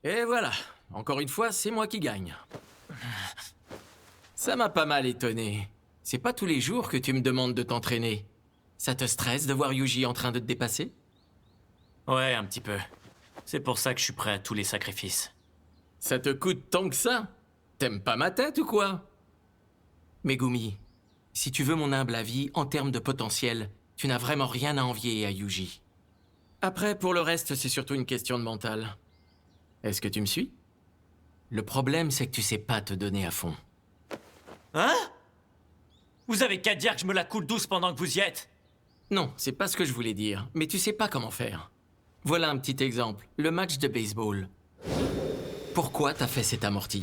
Et voilà, encore une fois, c'est moi qui gagne. Ça m'a pas mal étonné. C'est pas tous les jours que tu me demandes de t'entraîner. Ça te stresse de voir Yuji en train de te dépasser? Ouais, un petit peu. C'est pour ça que je suis prêt à tous les sacrifices. Ça te coûte tant que ça? T'aimes pas ma tête ou quoi? Megumi, si tu veux mon humble avis, en termes de potentiel, tu n'as vraiment rien à envier à Yuji. Après, pour le reste, c'est surtout une question de mental. Est-ce que tu me suis? Le problème, c'est que tu sais pas te donner à fond. Hein? Vous avez qu'à dire que je me la coule douce pendant que vous y êtes. Non, c'est pas ce que je voulais dire, mais tu sais pas comment faire. Voilà un petit exemple, le match de baseball. Pourquoi t'as fait cet amorti?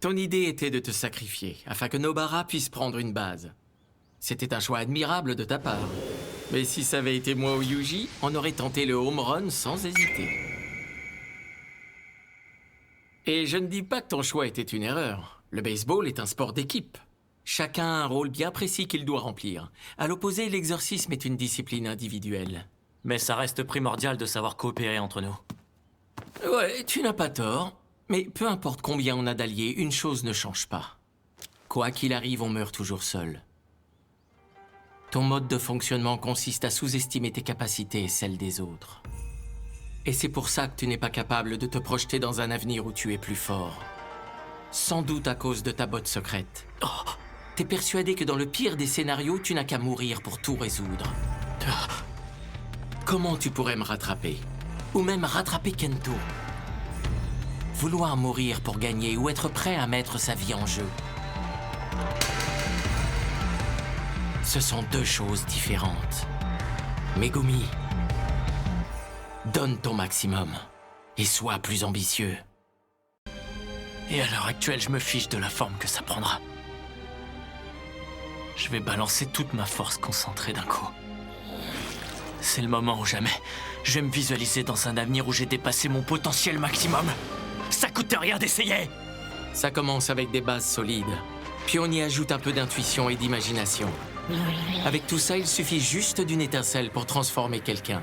Ton idée était de te sacrifier, afin que Nobara puisse prendre une base. C'était un choix admirable de ta part. Mais si ça avait été moi ou Yuji, on aurait tenté le home run sans hésiter. Et je ne dis pas que ton choix était une erreur. Le baseball est un sport d'équipe. Chacun a un rôle bien précis qu'il doit remplir. À l'opposé, l'exorcisme est une discipline individuelle. Mais ça reste primordial de savoir coopérer entre nous. Ouais, tu n'as pas tort. Mais peu importe combien on a d'alliés, une chose ne change pas. Quoi qu'il arrive, on meurt toujours seul. Ton mode de fonctionnement consiste à sous-estimer tes capacités et celles des autres. Et c'est pour ça que tu n'es pas capable de te projeter dans un avenir où tu es plus fort. Sans doute à cause de ta botte secrète. Oh, t'es persuadé que dans le pire des scénarios, tu n'as qu'à mourir pour tout résoudre. Comment tu pourrais me rattraper? Ou même rattraper Kento? Vouloir mourir pour gagner ou être prêt à mettre sa vie en jeu. Ce sont deux choses différentes. Megumi, donne ton maximum et sois plus ambitieux. Et à l'heure actuelle, je me fiche de la forme que ça prendra. Je vais balancer toute ma force concentrée d'un coup. C'est le moment ou jamais. Je vais me visualiser dans un avenir où j'ai dépassé mon potentiel maximum. Ça coûte rien d'essayer. Ça commence avec des bases solides. Puis on y ajoute un peu d'intuition et d'imagination. Avec tout ça, il suffit juste d'une étincelle pour transformer quelqu'un.